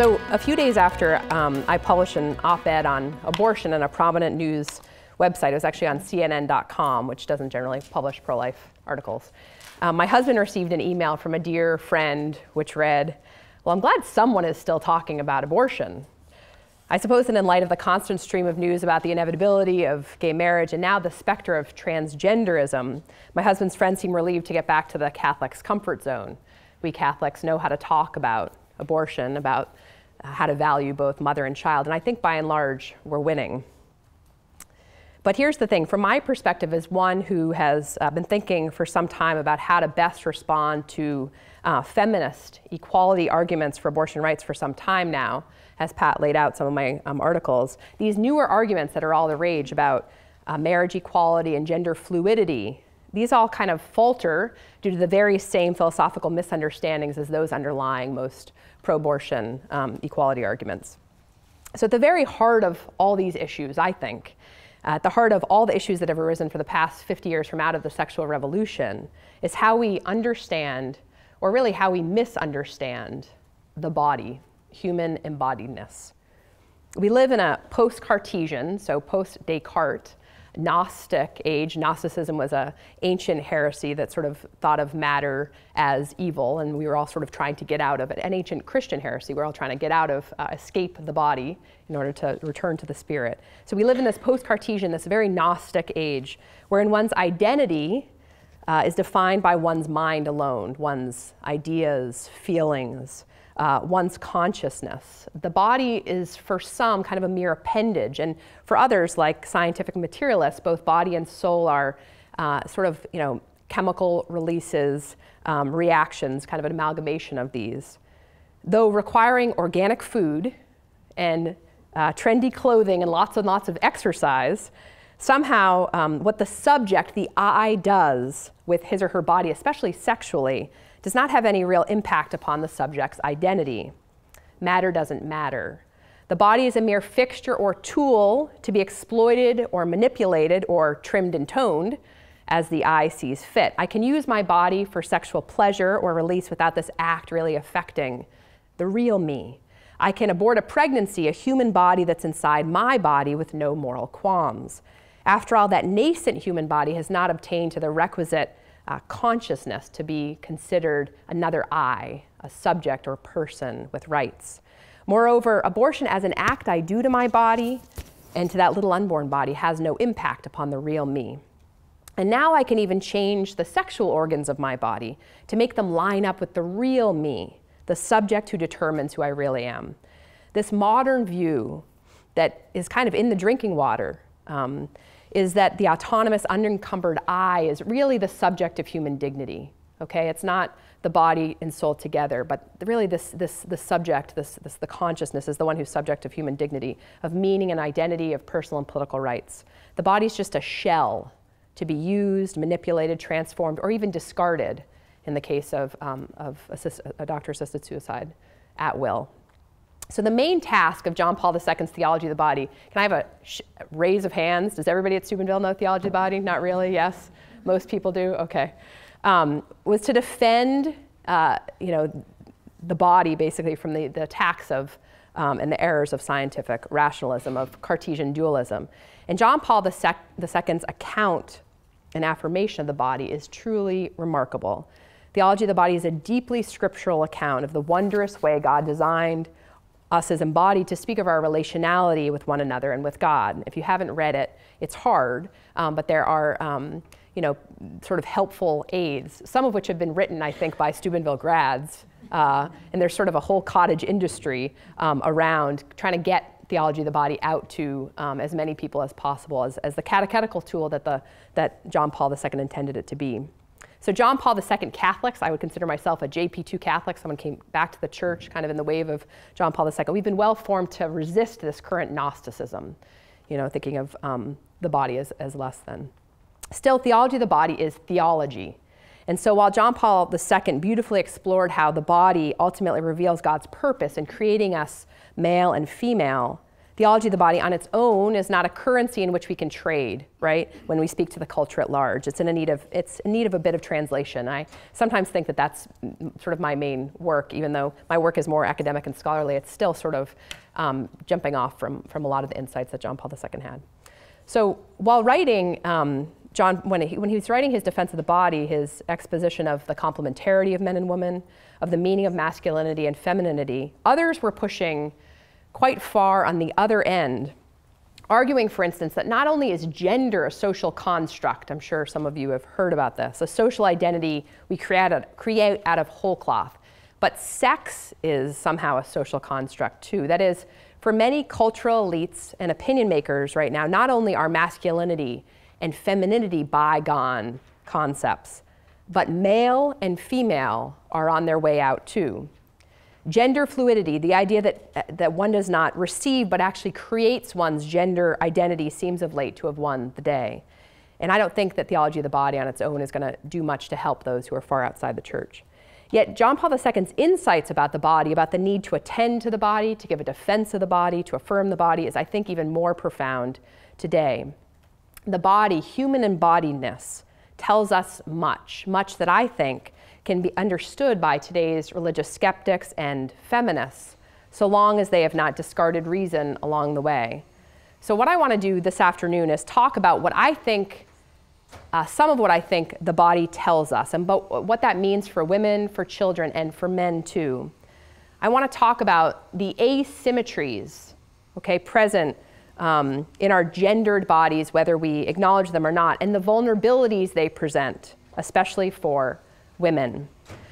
So a few days after I published an op-ed on abortion in a prominent news website, it was actually on CNN.com, which doesn't generally publish pro-life articles, my husband received an email from a dear friend which read, "Well, I'm glad someone is still talking about abortion." I suppose that in light of the constant stream of news about the inevitability of gay marriage and now the specter of transgenderism, my husband's friends seem relieved to get back to the Catholics' comfort zone. We Catholics know how to talk about abortion, about how to value both mother and child, and I think by and large we're winning. But here's the thing, from my perspective as one who has been thinking for some time about how to best respond to feminist equality arguments for abortion rights for some time now, as Pat laid out some of my articles, these newer arguments that are all the rage about marriage equality and gender fluidity, these all kind of falter due to the very same philosophical misunderstandings as those underlying most pro-abortion equality arguments. So at the very heart of all these issues, I think, at the heart of all the issues that have arisen for the past 50 years from out of the sexual revolution, is how we understand, or really how we misunderstand, the body, human embodiedness. We live in a post-Cartesian, so post-Descartes, Gnostic age. Gnosticism was an ancient heresy that sort of thought of matter as evil, and we were all sort of trying to get out of it. An ancient Christian heresy, we're all trying to get out of, escape the body in order to return to the spirit. So we live in this post-Cartesian, this very Gnostic age, wherein one's identity is defined by one's mind alone, one's ideas, feelings, one's consciousness. The body is, for some, kind of a mere appendage, and for others, like scientific materialists, both body and soul are sort of, chemical releases, reactions, kind of an amalgamation of these. Though requiring organic food and trendy clothing and lots of exercise, somehow what the subject, the I, does with his or her body, especially sexually, does not have any real impact upon the subject's identity. Matter doesn't matter. The body is a mere fixture or tool to be exploited or manipulated or trimmed and toned as the I sees fit. I can use my body for sexual pleasure or release without this act really affecting the real me. I can abort a pregnancy, a human body that's inside my body with no moral qualms. After all, that nascent human body has not obtained to the requisite consciousness to be considered another I, a subject or person with rights. Moreover, abortion as an act I do to my body and to that little unborn body has no impact upon the real me. And now I can even change the sexual organs of my body to make them line up with the real me, the subject who determines who I really am. This modern view that is kind of in the drinking water is that the autonomous, unencumbered I is really the subject of human dignity. Okay, it's not the body and soul together, but really the subject, the consciousness is the one who's subject of human dignity, of meaning and identity, of personal and political rights. The body's just a shell to be used, manipulated, transformed, or even discarded in the case of a doctor-assisted suicide at will. So the main task of John Paul II's theology of the body, can I have a raise of hands? Does everybody at Steubenville know theology of the body? Not really, yes? Most people do, okay. Was to defend, the body basically from the attacks of and the errors of scientific rationalism, of Cartesian dualism. And John Paul II's account and affirmation of the body is truly remarkable. Theology of the body is a deeply scriptural account of the wondrous way God designed us as embodied to speak of our relationality with one another and with God. If you haven't read it, it's hard, but there are sort of helpful aids, some of which have been written, I think, by Steubenville grads, and there's sort of a whole cottage industry around trying to get theology of the body out to as many people as possible as the catechetical tool that John Paul II intended it to be. So John Paul II Catholics, I would consider myself a JP2 Catholic, someone came back to the church kind of in the wave of John Paul II. We've been well formed to resist this current Gnosticism, thinking of the body as less than. Still, theology of the body is theology. And so while John Paul II beautifully explored how the body ultimately reveals God's purpose in creating us male and female, Theology of the body on its own is not a currency in which we can trade, right? When we speak to the culture at large, it's in need of a bit of translation. I sometimes think that that's sort of my main work, even though my work is more academic and scholarly. It's still sort of jumping off from a lot of the insights that John Paul II had. So while writing, when he was writing his Defense of the Body, his exposition of the complementarity of men and women, of the meaning of masculinity and femininity, others were pushing quite far on the other end, arguing, for instance, that not only is gender a social construct, I'm sure some of you have heard about this, a social identity we create out of whole cloth, but sex is somehow a social construct too. That is, for many cultural elites and opinion makers right now, not only are masculinity and femininity bygone concepts, but male and female are on their way out too. Gender fluidity, the idea that one does not receive but actually creates one's gender identity, seems of late to have won the day. And I don't think that theology of the body on its own is going to do much to help those who are far outside the church. Yet John Paul II's insights about the body, about the need to attend to the body, to give a defense of the body, to affirm the body, is, I think, even more profound today. The body, human embodiedness, tells us much that I think can be understood by today's religious skeptics and feminists, so long as they have not discarded reason along the way. So what I want to do this afternoon is talk about what I think, some of what I think the body tells us, and what that means for women, for children, and for men too. I want to talk about the asymmetries, present in our gendered bodies, whether we acknowledge them or not, and the vulnerabilities they present, especially for women.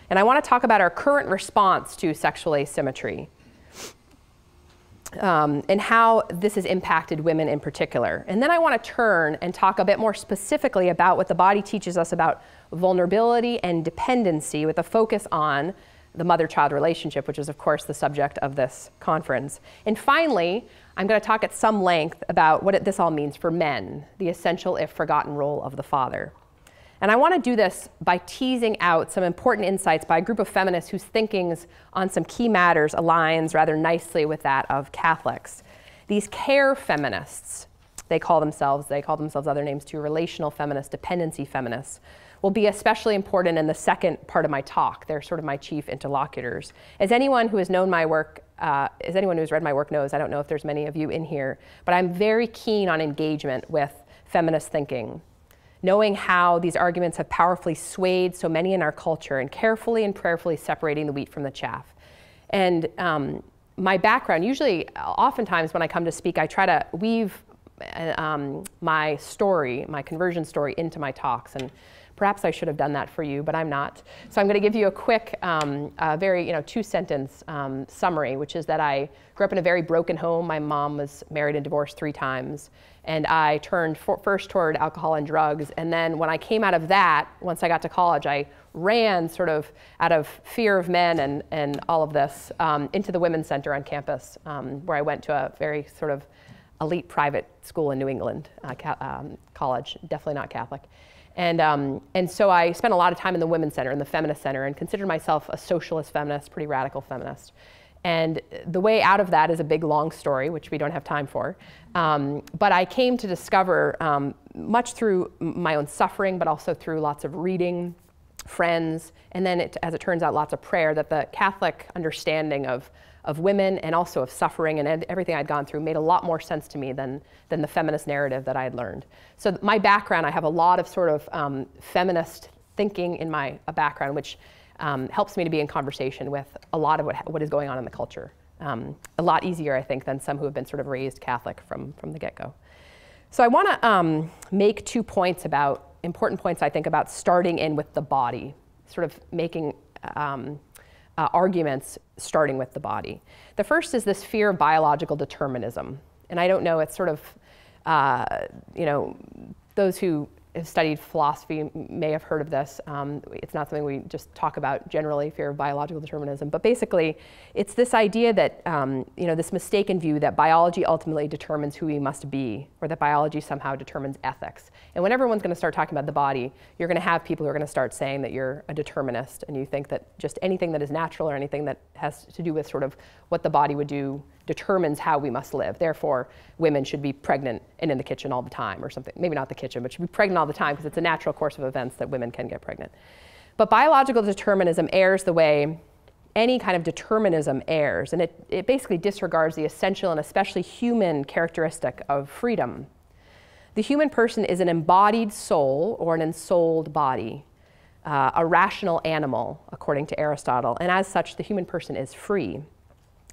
And I want to talk about our current response to sexual asymmetry and how this has impacted women in particular. And then I want to turn and talk a bit more specifically about what the body teaches us about vulnerability and dependency, with a focus on the mother-child relationship, which is, of course, the subject of this conference. And finally, I'm going to talk at some length about what this all means for men, the essential, if forgotten, role of the father. And I want to do this by teasing out some important insights by a group of feminists whose thinkings on some key matters aligns rather nicely with that of Catholics. These care feminists, they call themselves other names too, relational feminists, dependency feminists, will be especially important in the second part of my talk. They're sort of my chief interlocutors. As anyone who has known my work, as anyone who's read my work knows, I don't know if there's many of you in here, but I'm very keen on engagement with feminist thinking, knowing how these arguments have powerfully swayed so many in our culture, and carefully and prayerfully separating the wheat from the chaff. And my background, oftentimes when I come to speak, I try to weave my story, my conversion story, into my talks. And perhaps I should have done that for you, but I'm not. So I'm going to give you a quick, very two-sentence summary, which is that I grew up in a very broken home. My mom was married and divorced 3 times. And I turned first toward alcohol and drugs. And then when I came out of that, once I got to college, I ran sort of out of fear of men and all of this into the Women's Center on campus, where I went to a very sort of elite private school in New England, college, definitely not Catholic. And so I spent a lot of time in the Women's Center, in the Feminist Center, and considered myself a socialist feminist, pretty radical feminist. And the way out of that is a big, long story, which we don't have time for. But I came to discover, much through my own suffering, but also through lots of reading, friends, and then, as it turns out, lots of prayer, that the Catholic understanding of women and also of suffering and everything I'd gone through made a lot more sense to me than the feminist narrative that I had learned. So my background, I have a lot of sort of feminist thinking in my background, which helps me to be in conversation with a lot of what is going on in the culture. A lot easier, I think, than some who have been sort of raised Catholic from the get-go. So I want to make 2 points important points, I think, about starting in with the body, sort of making arguments starting with the body. The first is this fear of biological determinism. And I don't know, it's sort of, those who have studied philosophy may have heard of this. It's not something we just talk about generally, fear of biological determinism. But basically, it's this idea that, this mistaken view that biology ultimately determines who we must be, or that biology somehow determines ethics. And when everyone's going to start talking about the body, you're going to have people who are going to start saying that you're a determinist, and you think that just anything that is natural or anything that has to do with sort of what the body would do determines how we must live. Therefore, women should be pregnant and in the kitchen all the time or something. Maybe not the kitchen, but should be pregnant all the time because it's a natural course of events that women can get pregnant. But biological determinism errs the way any kind of determinism errs, and it basically disregards the essential and especially human characteristic of freedom. The human person is an embodied soul or an ensouled body, a rational animal, according to Aristotle, and as such, the human person is free.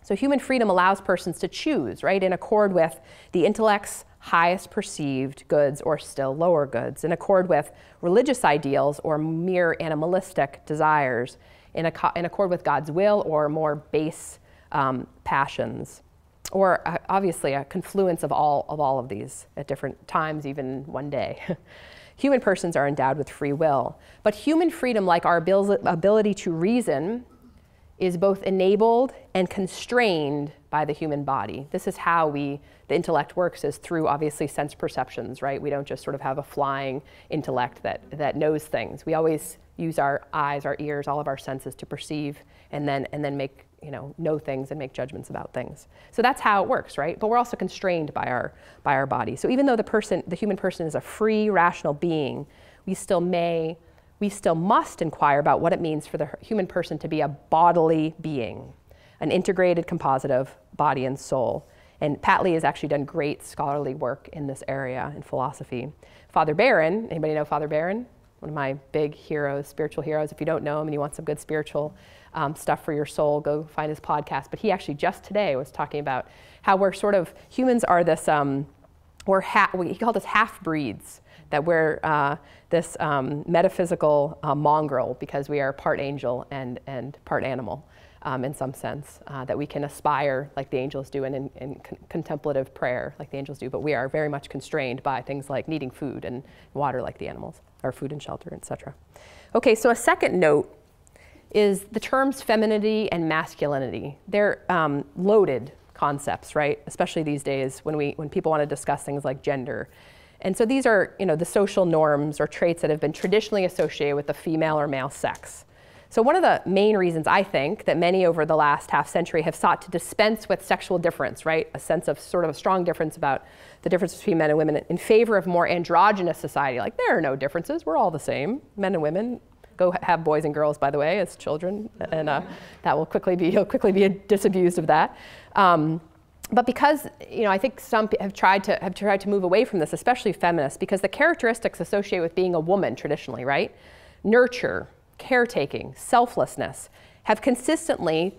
So human freedom allows persons to choose, right, in accord with the intellect's highest perceived goods or still lower goods, in accord with religious ideals or mere animalistic desires, in accord with God's will or more base passions, or obviously a confluence of all of these at different times, even one day. Human persons are endowed with free will, but human freedom, like our ability to reason, is both enabled and constrained by the human body. This is how the intellect works, is through obviously sense perceptions, right? We don't just sort of have a flying intellect that knows things. We always use our eyes, our ears, all of our senses to perceive and then make, know things and make judgments about things. So that's how it works, right? But we're also constrained by our body. So even though the human person is a free, rational being, we still must inquire about what it means for the human person to be a bodily being, an integrated composite of body and soul. And Pat Lee has actually done great scholarly work in this area in philosophy. Father Barron, anybody know Father Barron? One of my big heroes, spiritual heroes. If you don't know him and you want some good spiritual stuff for your soul, go find his podcast. But he actually just today was talking about how we're sort of, humans are this, he called us half-breeds, that we're this metaphysical mongrel because we are part angel and part animal in some sense, that we can aspire like the angels do in contemplative prayer like the angels do, but we are very much constrained by things like needing food and water like the animals, or food and shelter, etc. Okay, so a second note is the terms femininity and masculinity. They're loaded concepts, right? Especially these days when people want to discuss things like gender. And so these are, the social norms or traits that have been traditionally associated with the female or male sex. So one of the main reasons I think that many over the last half century have sought to dispense with sexual difference, right? A sense of sort of a strong difference about the difference between men and women in favor of more androgynous society. Like, there are no differences, we're all the same, men and women. Go have boys and girls, by the way, as children, and that will he'll quickly be disabused of that. But because, I think some have tried to move away from this, especially feminists, because the characteristics associated with being a woman traditionally, right? Nurture, caretaking, selflessness, have consistently,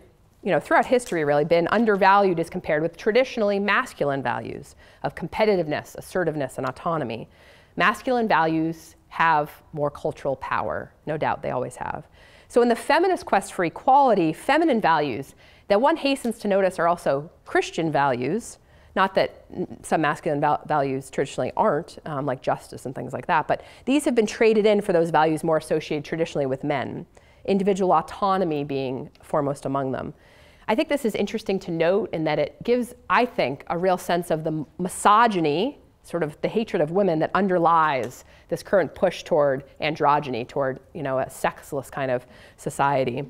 throughout history really, been undervalued as compared with traditionally masculine values of competitiveness, assertiveness, and autonomy. Masculine values have more cultural power, no doubt they always have. So in the feminist quest for equality, feminine values that one hastens to notice are also Christian values, not that some masculine values traditionally aren't, like justice and things like that, but these have been traded in for those values more associated traditionally with men, individual autonomy being foremost among them. I think this is interesting to note in that it gives, I think, a real sense of the misogyny, sort of the hatred of women that underlies this current push toward androgyny, toward a sexless kind of society.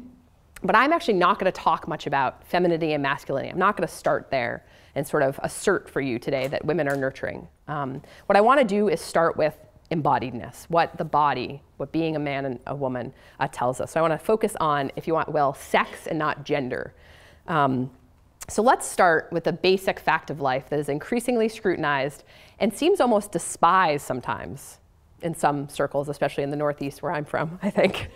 But I'm actually not going to talk much about femininity and masculinity. I'm not going to start there and sort of assert for you today that women are nurturing. What I want to do is start with embodiedness, what the body, what being a man and a woman tells us. So I want to focus on, if you want, sex and not gender. So let's start with a basic fact of life that is increasingly scrutinized and seems almost despised sometimes in some circles, especially in the Northeast where I'm from, I think.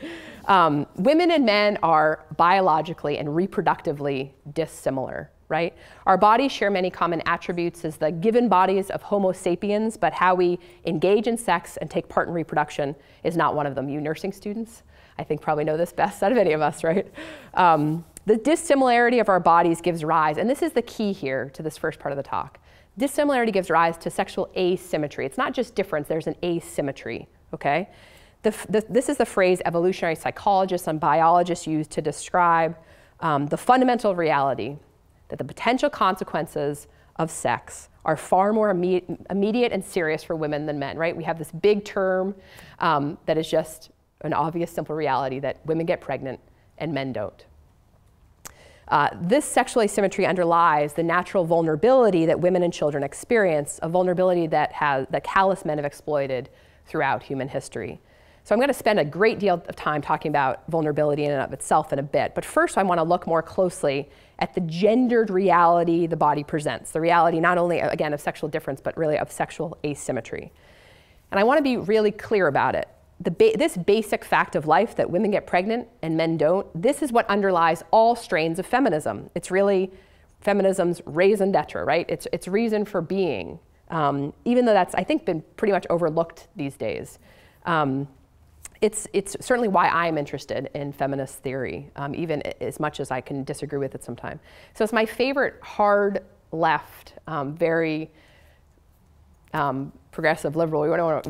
Women and men are biologically and reproductively dissimilar, right? Our bodies share many common attributes as the given bodies of Homo sapiens, but how we engage in sex and take part in reproduction is not one of them. You nursing students, I think, probably know this best out of any of us, right? The dissimilarity of our bodies gives rise, and this is the key here to this first part of the talk. Dissimilarity gives rise to sexual asymmetry. It's not just difference, there's an asymmetry, okay? This is the phrase evolutionary psychologists and biologists use to describe the fundamental reality that the potential consequences of sex are far more immediate and serious for women than men, right? We have this big term that is just an obvious, simple reality that women get pregnant and men don't. This sexual asymmetry underlies the natural vulnerability that women and children experience, a vulnerability that callous men have exploited throughout human history. So I'm going to spend a great deal of time talking about vulnerability in and of itself in a bit. But first, I want to look more closely at the gendered reality the body presents, the reality not only, again, of sexual difference, but really of sexual asymmetry. And I want to be really clear about it. This basic fact of life that women get pregnant and men don't, this is what underlies all strains of feminism. It's really feminism's raison d'etre, right? It's reason for being, even though that's, I think, been pretty much overlooked these days. It's certainly why I'm interested in feminist theory, even as much as I can disagree with it sometimes. So it's my favorite hard left, very progressive, liberal,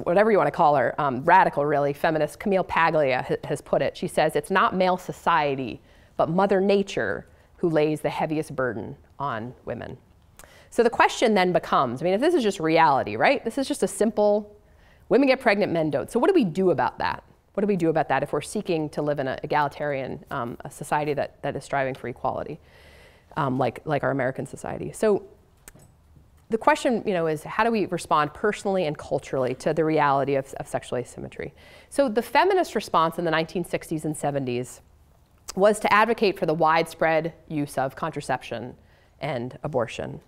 whatever you want to call her, radical really, feminist, Camille Paglia has put it. She says, it's not male society, but Mother Nature who lays the heaviest burden on women. So the question then becomes, I mean, if this is just reality, right? This is just a simple, women get pregnant, men don't. So what do we do about that? What do we do about that if we're seeking to live in an egalitarian a society that is striving for equality, like our American society? So the question, is how do we respond personally and culturally to the reality of sexual asymmetry? So the feminist response in the 1960s and 70s was to advocate for the widespread use of contraception and abortion.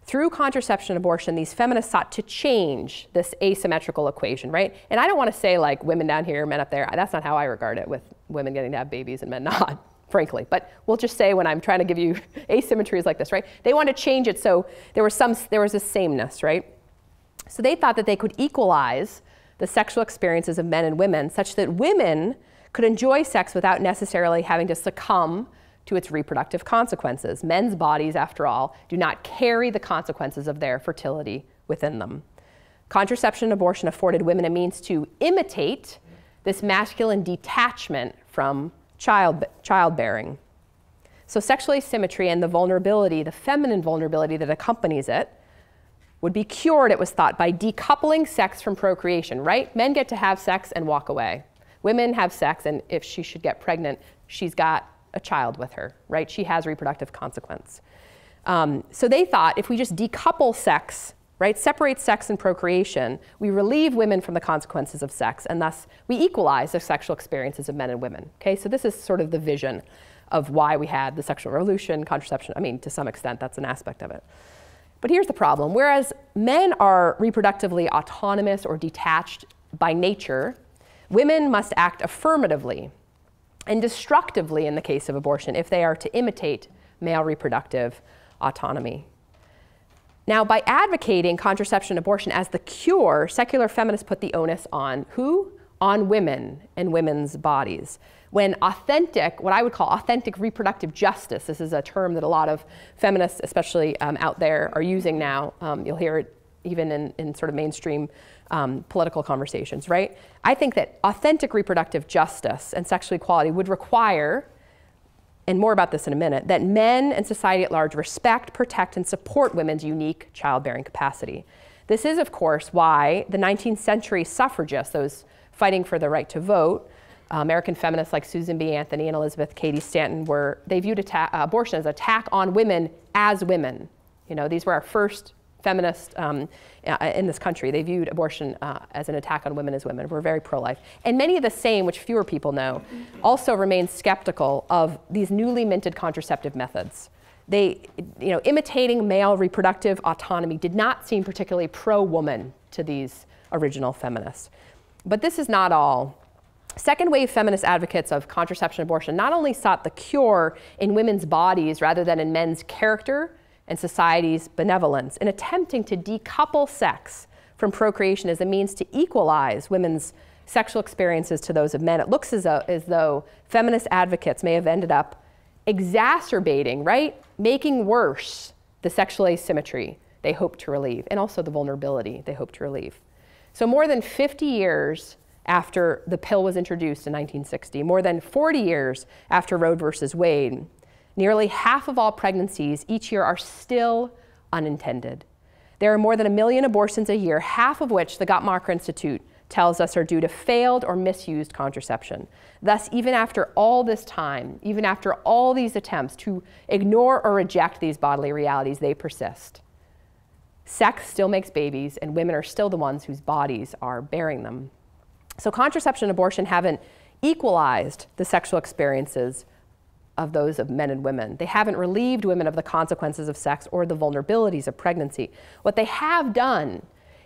Through contraception and abortion, these feminists sought to change this asymmetrical equation, right? And I don't want to say like women down here, men up there. That's not how I regard it, with women getting to have babies and men not, frankly. But we'll just say when I'm trying to give you asymmetries like this, right? They want to change it so there was a sameness, right? So they thought that they could equalize the sexual experiences of men and women such that women could enjoy sex without necessarily having to succumb to its reproductive consequences. Men's bodies, after all, do not carry the consequences of their fertility within them. Contraception and abortion afforded women a means to imitate this masculine detachment from childbearing. So sexual asymmetry and the vulnerability, the feminine vulnerability that accompanies it, would be cured, it was thought, by decoupling sex from procreation, right? Men get to have sex and walk away. Women have sex, and if she should get pregnant, she's got a child with her, right? She has reproductive consequence. So they thought if we just decouple sex, right, separate sex and procreation, we relieve women from the consequences of sex, and thus we equalize the sexual experiences of men and women. Okay, so this is sort of the vision of why we had the sexual revolution, contraception. I mean, to some extent, that's an aspect of it. But here's the problem. Whereas men are reproductively autonomous or detached by nature, women must act affirmatively and destructively in the case of abortion if they are to imitate male reproductive autonomy. Now, by advocating contraception and abortion as the cure, secular feminists put the onus on who? On women and women's bodies. When authentic, what I would call authentic reproductive justice, this is a term that a lot of feminists, especially out there, are using now. You'll hear it even in sort of mainstream political conversations, right? I think that authentic reproductive justice and sexual equality would require, and more about this in a minute, that men and society at large respect, protect, and support women's unique childbearing capacity. This is, of course, why the 19th century suffragists, those fighting for the right to vote, American feminists like Susan B. Anthony and Elizabeth Cady Stanton, they viewed abortion as an attack on women as women. These were our first feminists in this country. They viewed abortion as an attack on women as women. We're very pro-life. And many of the same, which fewer people know, also remain skeptical of these newly minted contraceptive methods. They, imitating male reproductive autonomy did not seem particularly pro-woman to these original feminists. But this is not all. Second wave feminist advocates of contraception and abortion not only sought the cure in women's bodies rather than in men's character and society's benevolence, in attempting to decouple sex from procreation as a means to equalize women's sexual experiences to those of men. It looks as though feminist advocates may have ended up exacerbating, right? Making worse the sexual asymmetry they hope to relieve, and also the vulnerability they hope to relieve. So more than 50 years after the pill was introduced in 1960, more than 40 years after Roe versus Wade, nearly half of all pregnancies each year are still unintended. There are more than 1 million abortions a year, half of which the Guttmacher Institute tells us are due to failed or misused contraception. Thus, even after all this time, even after all these attempts to ignore or reject these bodily realities, they persist. Sex still makes babies, and women are still the ones whose bodies are bearing them. So contraception and abortion haven't equalized the sexual experiences of those of men and women. They haven't relieved women of the consequences of sex or the vulnerabilities of pregnancy. What they have done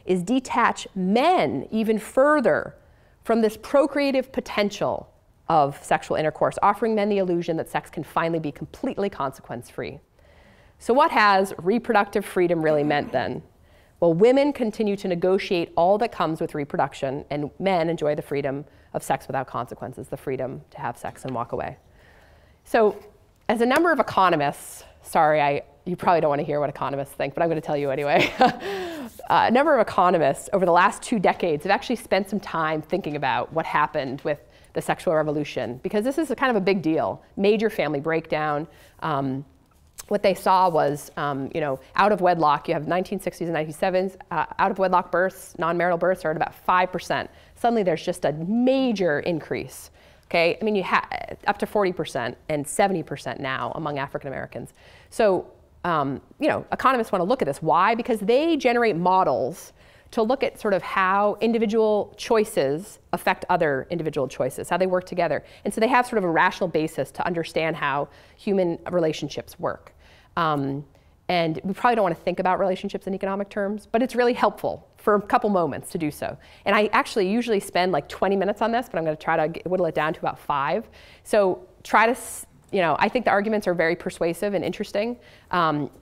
is detach men even further from this procreative potential of sexual intercourse, offering men the illusion that sex can finally be completely consequence-free. So what has reproductive freedom really meant then? Well, women continue to negotiate all that comes with reproduction, and men enjoy the freedom of sex without consequences, the freedom to have sex and walk away. So as a number of economists, sorry, you probably don't want to hear what economists think, but I'm going to tell you anyway. A number of economists over the last 2 decades have actually spent some time thinking about what happened with the sexual revolution, because this is a kind of a big deal, major family breakdown. What they saw was, out of wedlock, you have 1960s and 1970s, out of wedlock births, non-marital births are at about 5%. Suddenly there's just a major increase. Okay, I mean, you have up to 40% and 70% now among African Americans. So, economists want to look at this. Why? Because they generate models to look at sort of how individual choices affect other individual choices, how they work together. And so they have sort of a rational basis to understand how human relationships work. And we probably don't want to think about relationships in economic terms, but it's really helpful for a couple moments to do so. And I actually usually spend like 20 minutes on this, but I'm going to try to whittle it down to about 5. So try to, I think the arguments are very persuasive and interesting.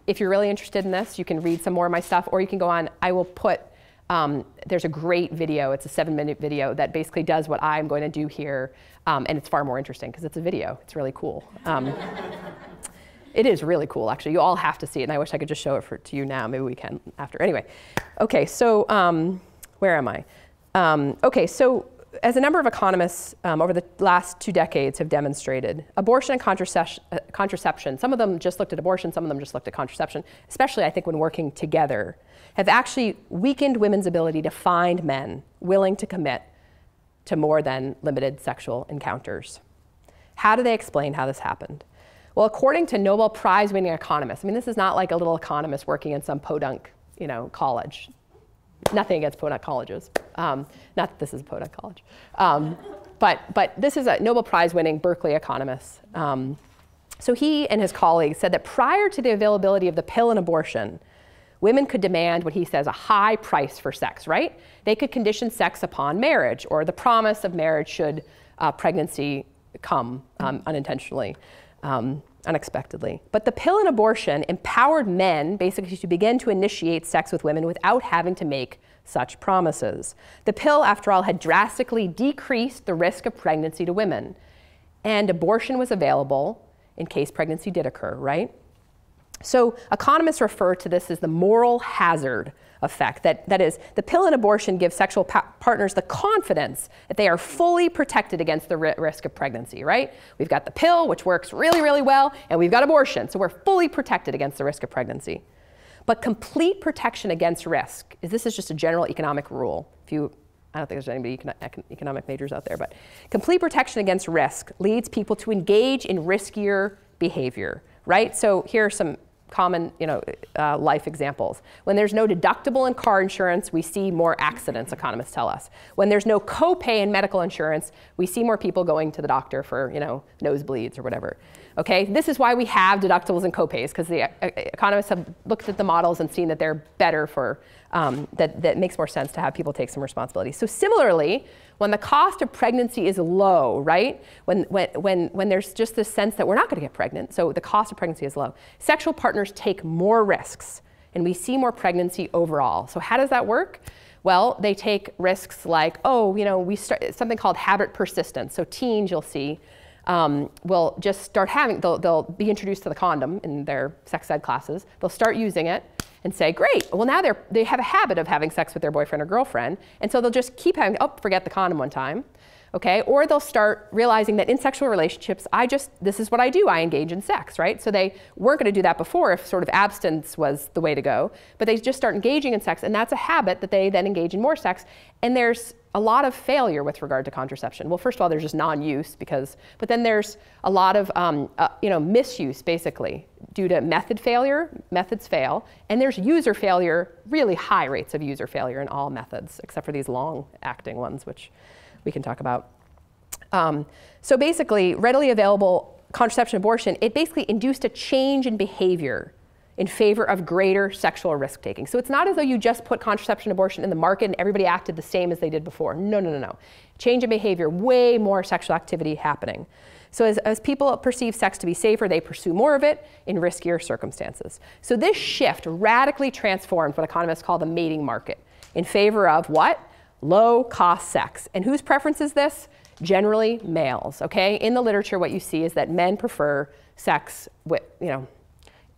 If you're really interested in this, you can read some more of my stuff, or you can go on, I will put, there's a great video, it's a 7-minute video that basically does what I'm going to do here, and it's far more interesting because it's a video. It's really cool. It is really cool, actually. You all have to see it, and I wish I could just show it to you now. Maybe we can after. Anyway, okay, so where am I? Okay, so as a number of economists over the last 2 decades have demonstrated, abortion and contraception, some of them just looked at abortion, some of them just looked at contraception, especially I think when working together, have actually weakened women's ability to find men willing to commit to more than limited sexual encounters. How do they explain how this happened? Well, according to Nobel Prize-winning economists, I mean, this is not like a little economist working in some podunk, college. Nothing against podunk colleges. Not that this is a podunk college. But this is a Nobel Prize-winning Berkeley economist. So he and his colleagues said that prior to the availability of the pill in abortion, women could demand what he says a high price for sex, right? They could condition sex upon marriage or the promise of marriage should pregnancy come unintentionally. Unexpectedly. But the pill in abortion empowered men basically to begin to initiate sex with women without having to make such promises. The pill, after all, had drastically decreased the risk of pregnancy to women, and abortion was available in case pregnancy did occur, right? So economists refer to this as the moral hazard effect. That is, the pill in abortion gives sexual partners the confidence that they are fully protected against the risk of pregnancy, right? We've got the pill, which works really, really well, and we've got abortion, so we're fully protected against the risk of pregnancy. But complete protection against risk, this is just a general economic rule. I don't think there's anybody economic majors out there, but complete protection against risk leads people to engage in riskier behavior, right? So here are some common life examples. When there's no deductible in car insurance, we see more accidents, economists tell us. When there's no copay in medical insurance, we see more people going to the doctor for nosebleeds or whatever. Okay, this is why we have deductibles and copays, because the economists have looked at the models and seen that they're better for, that makes more sense to have people take some responsibility. So similarly, when the cost of pregnancy is low, right? When there's just this sense that we're not going to get pregnant, so the cost of pregnancy is low, sexual partners take more risks, and we see more pregnancy overall. So how does that work? Well, they take risks like, we start something called habit persistence. So teens, you'll see, will just start having, they'll be introduced to the condom in their sex ed classes. They'll start using it and say, great, well now they have a habit of having sex with their boyfriend or girlfriend, and so they'll just keep having, forget the condom one time. okay? Or they'll start realizing that in sexual relationships, this is what I do, I engage in sex, right? So they weren't going to do that before if sort of abstinence was the way to go, but they just start engaging in sex, and that's a habit that they then engage in more sex, and there's a lot of failure with regard to contraception. Well, first of all, there's just non-use but then there's a lot of misuse, basically, due to method failure. Methods fail, and there's user failure, really high rates of user failure in all methods, except for these long-acting ones, which we can talk about. So basically, readily available contraception abortion, it basically induced a change in behavior in favor of greater sexual risk-taking. So it's not as though you just put contraception abortion in the market and everybody acted the same as they did before. No, no, no, no. Change in behavior, way more sexual activity happening. So as people perceive sex to be safer, they pursue more of it in riskier circumstances. So this shift radically transformed what economists call the mating market in favor of what? Low-cost sex. And whose preference is this? Generally males, okay? In the literature, what you see is that men prefer sex with,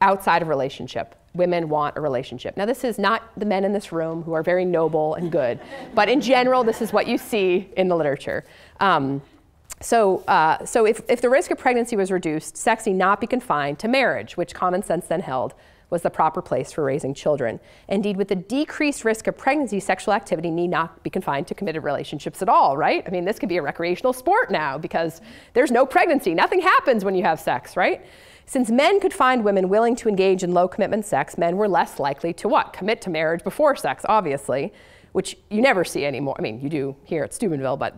outside of relationship. Women want a relationship. Now, this is not the men in this room who are very noble and good, but in general, this is what you see in the literature. So if the risk of pregnancy was reduced, sex need not be confined to marriage, which common sense then held was the proper place for raising children. Indeed, with the decreased risk of pregnancy, sexual activity need not be confined to committed relationships at all, right? I mean, this could be a recreational sport now because there's no pregnancy. Nothing happens when you have sex, right? Since men could find women willing to engage in low commitment sex, men were less likely to what? Commit to marriage before sex, obviously, which you never see anymore. I mean, you do here at Steubenville, but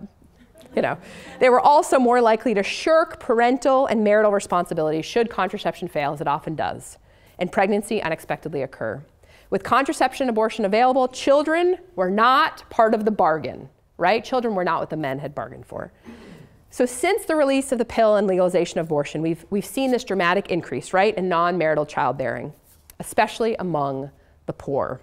They were also more likely to shirk parental and marital responsibilities should contraception fail, as it often does, and pregnancy unexpectedly occur. With contraception abortion available, children were not part of the bargain, right? Children were not what the men had bargained for. So since the release of the pill and legalization of abortion, we've seen this dramatic increase, right, in non-marital childbearing, especially among the poor.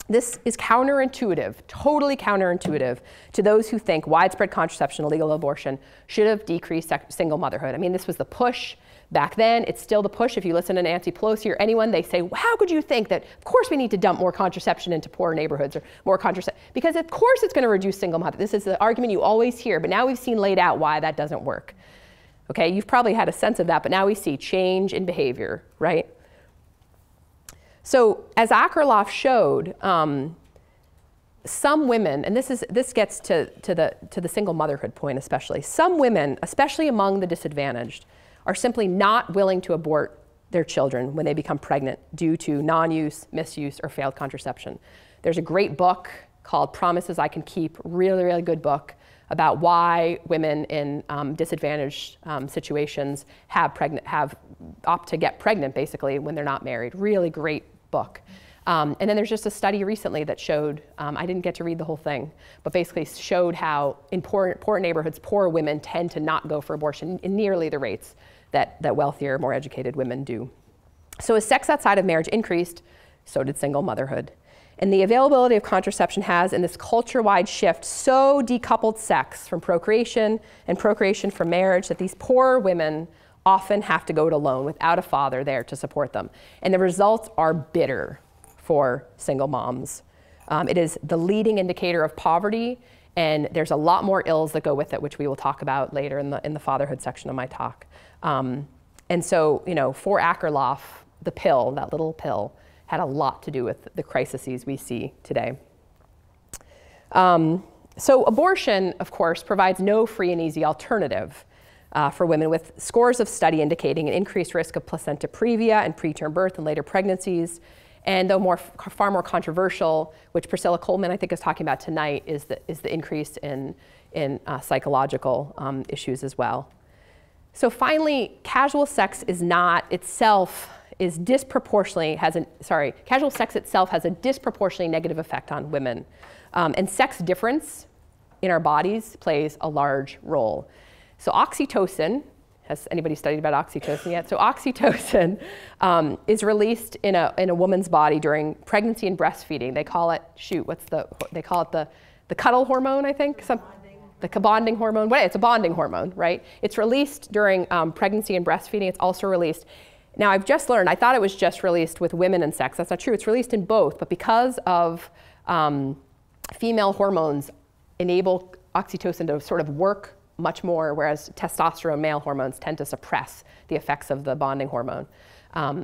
This is counterintuitive, totally counterintuitive to those who think widespread contraception and legal abortion should have decreased single motherhood. I mean, this was the push back then. It's still the push. If you listen to Nancy Pelosi or anyone, they say, well, how could you think that, of course, we need to dump more contraception into poor neighborhoods or more contraception, because of course it's going to reduce single motherhood. This is the argument you always hear, but now we've seen laid out why that doesn't work. Okay, you've probably had a sense of that, but now we see change in behavior, right? So as Akerlof showed, some women, and this gets to the single motherhood point especially, some women, especially among the disadvantaged, are simply not willing to abort their children when they become pregnant due to non-use, misuse, or failed contraception. There's a great book called Promises I Can Keep, really, really good book about why women in disadvantaged situations opt to get pregnant basically when they're not married. Really great book. And then there's just a study recently that showed, I didn't get to read the whole thing, but basically showed how in poor neighborhoods, poor women tend to not go for abortion in nearly the rates that wealthier, more educated women do. So as sex outside of marriage increased, so did single motherhood. And the availability of contraception has, in this culture-wide shift, so decoupled sex from procreation and procreation from marriage that these poor women often have to go it alone without a father there to support them. And the results are bitter for single moms. It is the leading indicator of poverty, and there's a lot more ills that go with it, which we will talk about later in the fatherhood section of my talk. And so, for Akerlof, the pill, that little pill, had a lot to do with the crises we see today. So abortion, of course, provides no free and easy alternative for women, with scores of study indicating an increased risk of placenta previa and preterm birth and later pregnancies. And though far more controversial, which Priscilla Coleman I think is talking about tonight, is the increase in psychological issues as well. So finally, casual sex is not itself is disproportionately casual sex itself has a disproportionately negative effect on women, and sex difference in our bodies plays a large role. So oxytocin. Has anybody studied about oxytocin yet? So oxytocin is released in a woman's body during pregnancy and breastfeeding. They call it, they call it the cuddle hormone, I think? The bonding hormone. Well, it's a bonding hormone, right? It's released during pregnancy and breastfeeding. It's also released. Now, I've just learned, I thought it was just released with women and sex. That's not true. It's released in both, but because of female hormones enable oxytocin to sort of work much more, whereas testosterone, male hormones, tend to suppress the effects of the bonding hormone.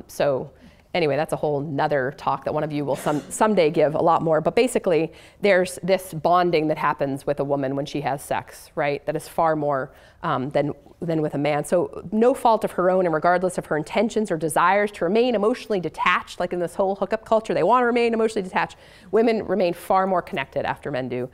So anyway, that's a whole nother talk that one of you will someday give a lot more. But basically, there's this bonding that happens with a woman when she has sex, right? That is far more than with a man. So no fault of her own, and regardless of her intentions or desires to remain emotionally detached, like in this whole hookup culture, they want to remain emotionally detached. Women remain far more connected after men do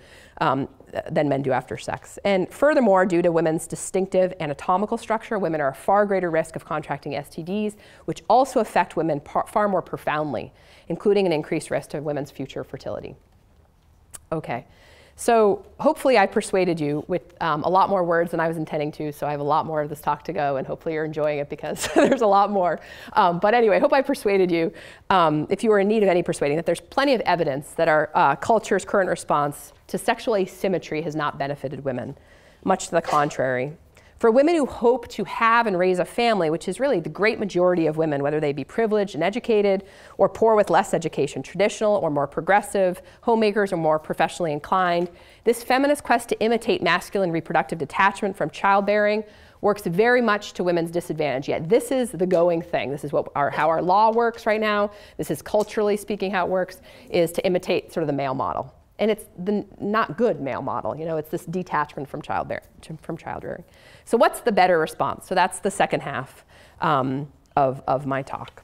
than men do after sex. And furthermore, due to women's distinctive anatomical structure, women are at far greater risk of contracting STDs, which also affect women far more profoundly, including an increased risk to women's future fertility. Okay, so hopefully I persuaded you with a lot more words than I was intending to, so I have a lot more of this talk to go, and hopefully you're enjoying it because there's a lot more. But anyway, I hope I persuaded you, if you were in need of any persuading, that there's plenty of evidence that our culture's current response to sexual asymmetry has not benefited women, much to the contrary. For women who hope to have and raise a family, which is really the great majority of women, whether they be privileged and educated or poor with less education, traditional or more progressive, homemakers or more professionally inclined, this feminist quest to imitate masculine reproductive detachment from childbearing works very much to women's disadvantage. Yet this is the going thing. This is how our law works right now. This is culturally speaking how it works, is to imitate sort of the male model. And it's the not good male model. You know, it's this detachment from childbearing. So what's the better response? So that's the second half of my talk.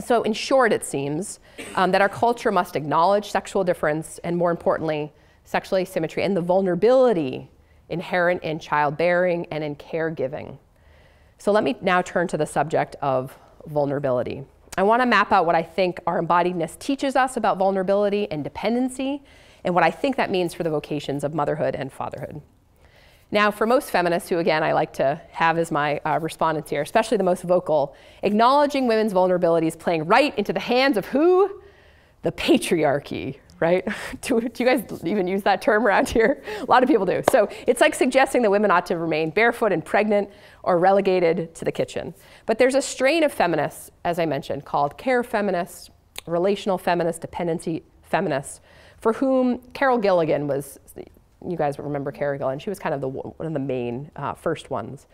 So in short, it seems that our culture must acknowledge sexual difference and, more importantly, sexual asymmetry and the vulnerability inherent in childbearing and in caregiving. So let me now turn to the subject of vulnerability. I want to map out what I think our embodiedness teaches us about vulnerability and dependency, and what I think that means for the vocations of motherhood and fatherhood. Now, for most feminists, who again I like to have as my respondents here, especially the most vocal, acknowledging women's vulnerability is playing right into the hands of who? The patriarchy, right? Do you guys even use that term around here? A lot of people do. So it's like suggesting that women ought to remain barefoot and pregnant or relegated to the kitchen. But there's a strain of feminists, as I mentioned, called care feminists, relational feminists, dependency feminists, for whom Carol Gilligan was, you guys remember Carol Gilligan, she was kind of one of the main first ones.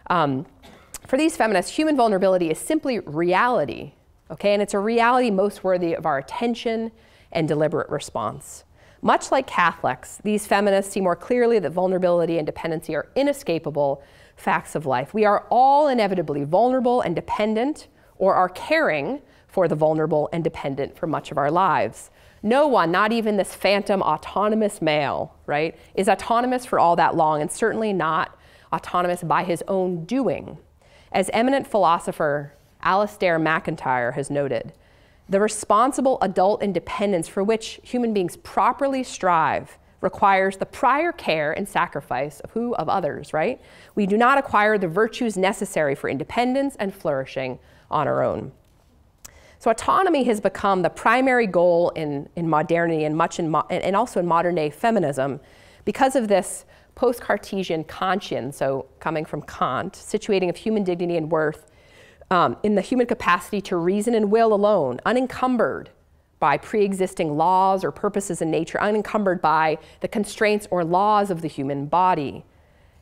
For these feminists, human vulnerability is simply reality, okay? And it's a reality most worthy of our attention and deliberate response. Much like Catholics, these feminists see more clearly that vulnerability and dependency are inescapable facts of life. We are all inevitably vulnerable and dependent, or are caring for the vulnerable and dependent for much of our lives. No one, not even this phantom autonomous male, right, is autonomous for all that long, and certainly not autonomous by his own doing. As eminent philosopher Alasdair MacIntyre has noted, the responsible adult independence for which human beings properly strive requires the prior care and sacrifice of who? Of others, right? We do not acquire the virtues necessary for independence and flourishing on our own. So autonomy has become the primary goal in modernity and and also in modern day feminism because of this post-Cartesian Kantian, so coming from Kant, situating of human dignity and worth in the human capacity to reason and will alone, unencumbered by pre-existing laws or purposes in nature, unencumbered by the constraints or laws of the human body.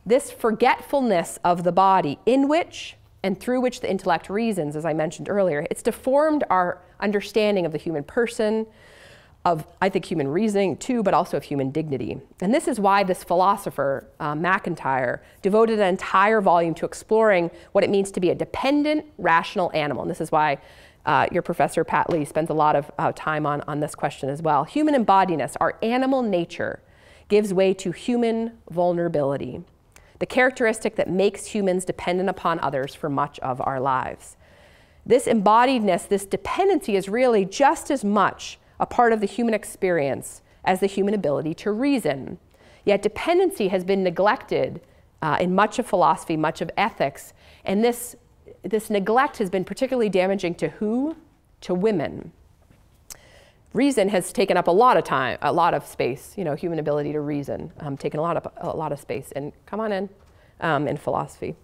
This forgetfulness of the body in which and through which the intellect reasons, as I mentioned earlier, it's deformed our understanding of the human person, of, I think, human reasoning too, but also of human dignity. And this is why this philosopher, MacIntyre, devoted an entire volume to exploring what it means to be a dependent, rational animal. And this is why your professor, Pat Lee, spends a lot of time on this question as well. Human embodiedness, our animal nature, gives way to human vulnerability, the characteristic that makes humans dependent upon others for much of our lives. This embodiedness, this dependency, is really just as much a part of the human experience as the human ability to reason. Yet dependency has been neglected in much of philosophy, much of ethics, and this neglect has been particularly damaging to who? To women. Reason has taken up a lot of time, a lot of space, you know, human ability to reason, taken a lot of space, and come on in philosophy.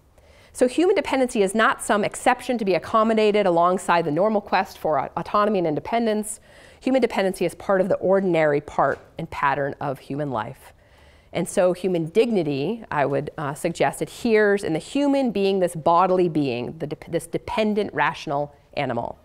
So human dependency is not some exception to be accommodated alongside the normal quest for autonomy and independence. Human dependency is part of the ordinary part and pattern of human life. And so human dignity, I would suggest, adheres in the human being, this bodily being, this dependent, rational animal.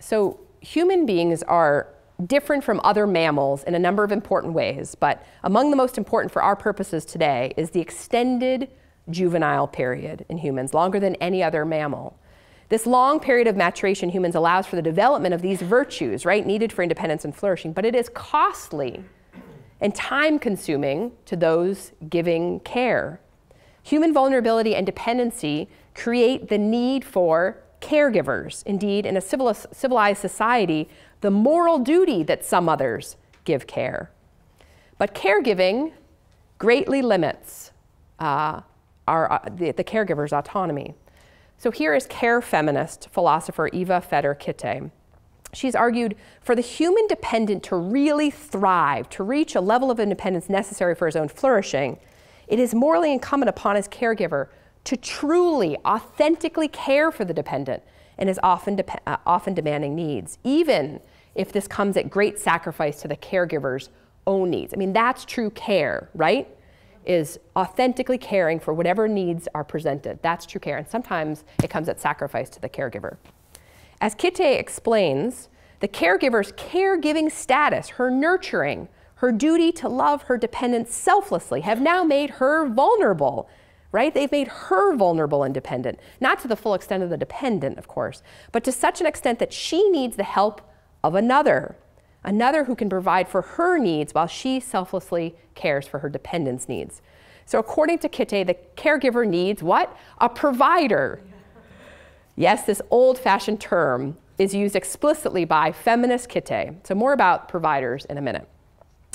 So human beings are different from other mammals in a number of important ways, but among the most important for our purposes today is the extended juvenile period in humans, longer than any other mammal. This long period of maturation in humans allows for the development of these virtues, right, needed for independence and flourishing, but it is costly and time-consuming to those giving care. Human vulnerability and dependency create the need for caregivers. Indeed, in a civilized society, the moral duty that some others give care. But caregiving greatly limits the caregiver's autonomy. So here is care feminist philosopher Eva Feder-Kitte. She's argued for the human dependent to really thrive, to reach a level of independence necessary for his own flourishing, it is morally incumbent upon his caregiver to truly, authentically care for the dependent and his often demanding needs, even if this comes at great sacrifice to the caregiver's own needs. I mean, that's true care, right? Is authentically caring for whatever needs are presented. That's true care, and sometimes it comes at sacrifice to the caregiver. As Kitte explains, the caregiver's caregiving status, her nurturing, her duty to love her dependent selflessly have now made her vulnerable, right? They've made her vulnerable and dependent, not to the full extent of the dependent, of course, but to such an extent that she needs the help of another who can provide for her needs while she selflessly cares for her dependent's needs. So according to Kitte, the caregiver needs what? A provider. Yes, this old-fashioned term is used explicitly by feminist Kitte. So more about providers in a minute.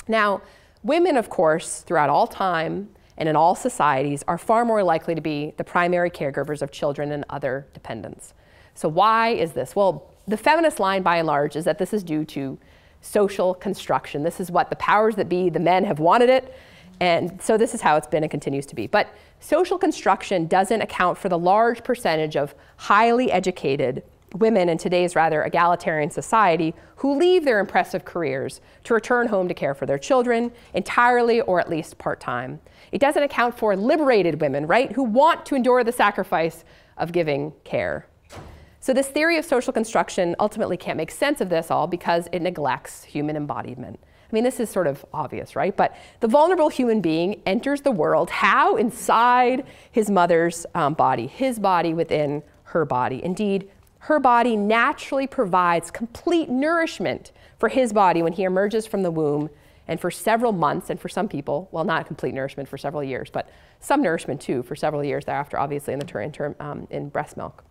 Now, women, of course, throughout all time and in all societies are far more likely to be the primary caregivers of children and other dependents. So why is this? Well, the feminist line, by and large, is that this is due to social construction. This is what the powers that be, the men, have wanted it, and so this is how it's been and continues to be. But social construction doesn't account for the large percentage of highly educated women in today's rather egalitarian society who leave their impressive careers to return home to care for their children entirely or at least part-time. It doesn't account for liberated women, right, who want to endure the sacrifice of giving care. So this theory of social construction ultimately can't make sense of this all because it neglects human embodiment. I mean, this is sort of obvious, right? But the vulnerable human being enters the world how? Inside his mother's body, his body within her body. Indeed, her body naturally provides complete nourishment for his body when he emerges from the womb, and for several months, and for some people, well, not complete nourishment for several years, but some nourishment too for several years thereafter, obviously in breast milk.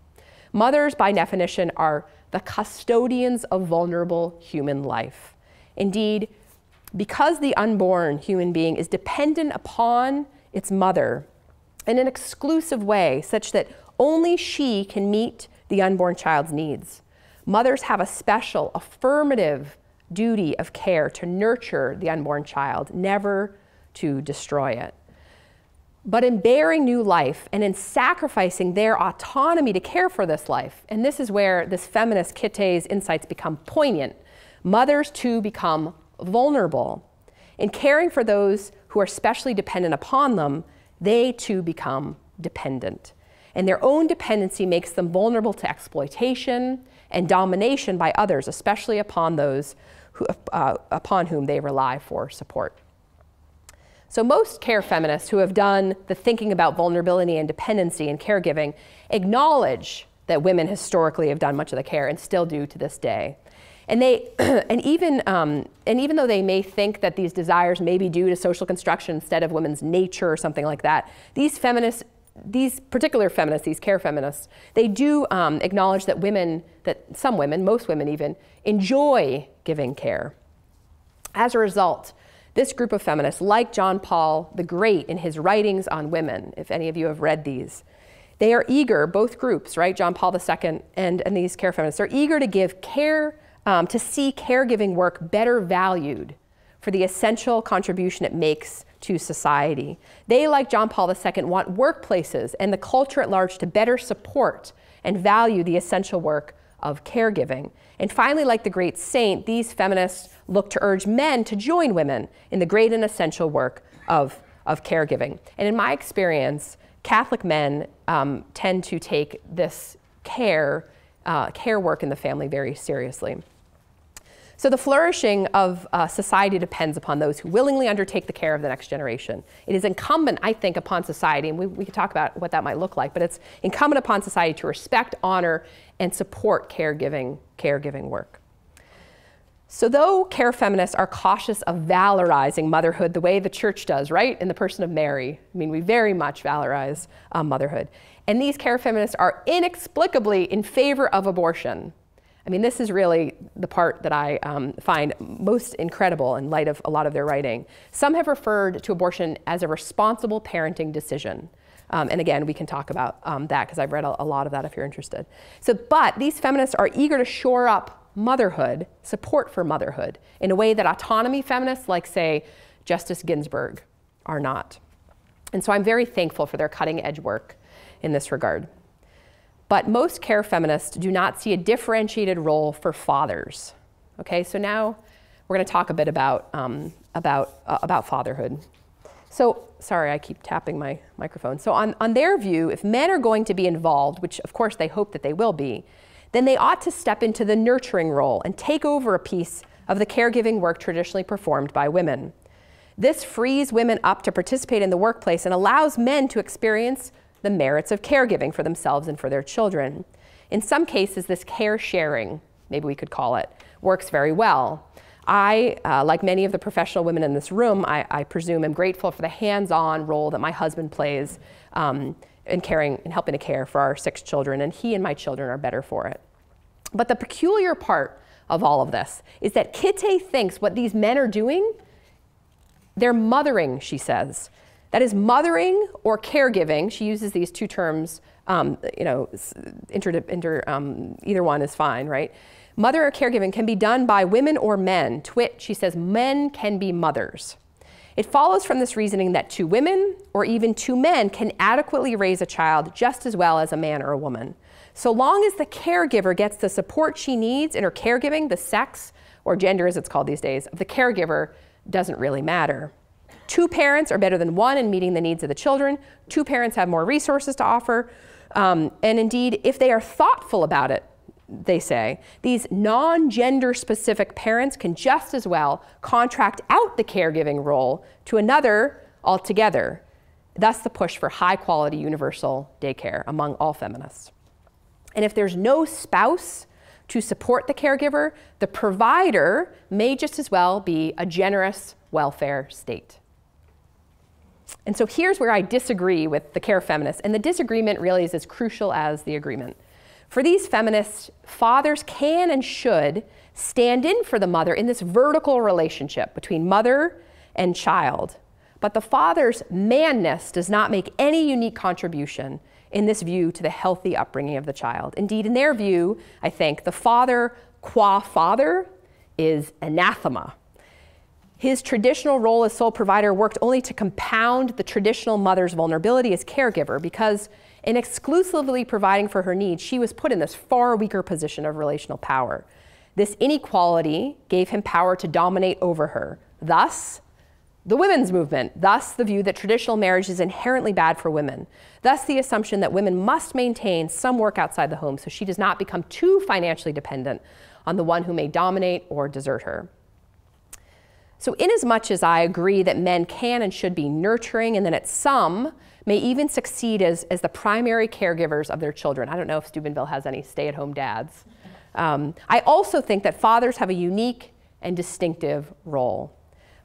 Mothers, by definition, are the custodians of vulnerable human life. Indeed, because the unborn human being is dependent upon its mother in an exclusive way, such that only she can meet the unborn child's needs, mothers have a special, affirmative duty of care to nurture the unborn child, never to destroy it. But in bearing new life and in sacrificing their autonomy to care for this life, and this is where this feminist Kitte's insights become poignant, mothers too become vulnerable. In caring for those who are specially dependent upon them, they too become dependent. And their own dependency makes them vulnerable to exploitation and domination by others, especially upon those upon whom they rely for support. So most care feminists who have done the thinking about vulnerability and dependency in caregiving acknowledge that women historically have done much of the care and still do to this day. And even though they may think that these desires may be due to social construction instead of women's nature or something like that, these particular feminists, these care feminists, they do acknowledge that some women, most women even, enjoy giving care. As a result, this group of feminists, like John Paul the Great in his writings on women, if any of you have read these, they are eager, both groups, right, John Paul II and these care feminists, are eager to give care, to see caregiving work better valued for the essential contribution it makes to society. They, like John Paul II, want workplaces and the culture at large to better support and value the essential work of caregiving. And finally, like the great saint, these feminists look to urge men to join women in the great and essential work of caregiving. And in my experience, Catholic men tend to take this care work in the family very seriously. So the flourishing of society depends upon those who willingly undertake the care of the next generation. It is incumbent, I think, upon society, and we could talk about what that might look like, but it's incumbent upon society to respect, honor, and support caregiving work. So though care feminists are cautious of valorizing motherhood the way the church does, right, in the person of Mary, I mean, we very much valorize motherhood. And these care feminists are inexplicably in favor of abortion. I mean, this is really the part that I find most incredible in light of a lot of their writing. Some have referred to abortion as a responsible parenting decision. And again, we can talk about that because I've read a lot of that if you're interested. But these feminists are eager to shore up motherhood, support for motherhood, in a way that autonomy feminists like, say, Justice Ginsburg are not. And so I'm very thankful for their cutting edge work in this regard. But most care feminists do not see a differentiated role for fathers. Okay, so now we're going to talk a bit about fatherhood. So, sorry, I keep tapping my microphone. So on their view, if men are going to be involved, which of course they hope that they will be, then they ought to step into the nurturing role and take over a piece of the caregiving work traditionally performed by women. This frees women up to participate in the workplace and allows men to experience the merits of caregiving for themselves and for their children. In some cases, this care sharing, maybe we could call it, works very well. I, like many of the professional women in this room, I presume am grateful for the hands-on role that my husband plays in helping to care for our 6 children, and he and my children are better for it. But the peculiar part of all of this is that Kitty thinks what these men are doing, they're mothering, she says. That is mothering or caregiving. She uses these 2 terms, either one is fine, right? Mother or caregiving can be done by women or men. Twit, she says, men can be mothers. It follows from this reasoning that 2 women or even 2 men can adequately raise a child just as well as a man or a woman. So long as the caregiver gets the support she needs in her caregiving, the sex, or gender as it's called these days, of the caregiver doesn't really matter. 2 parents are better than 1 in meeting the needs of the children. 2 parents have more resources to offer. And indeed, if they are thoughtful about it, they say, these non-gender specific parents can just as well contract out the caregiving role to another altogether. Thus the push for high quality universal daycare among all feminists. And if there's no spouse to support the caregiver, the provider may just as well be a generous welfare state. And so here's where I disagree with the care feminists, and the disagreement really is as crucial as the agreement. For these feminists, fathers can and should stand in for the mother in this vertical relationship between mother and child. But the father's manness does not make any unique contribution in this view to the healthy upbringing of the child. Indeed, in their view, I think, the father qua father is anathema. His traditional role as sole provider worked only to compound the traditional mother's vulnerability as caregiver, because in exclusively providing for her needs, she was put in this far weaker position of relational power. This inequality gave him power to dominate over her. Thus, the women's movement, thus the view that traditional marriage is inherently bad for women, thus the assumption that women must maintain some work outside the home so she does not become too financially dependent on the one who may dominate or desert her. So inasmuch as I agree that men can and should be nurturing, and that some may even succeed as the primary caregivers of their children. I don't know if Steubenville has any stay-at-home dads. I also think that fathers have a unique and distinctive role.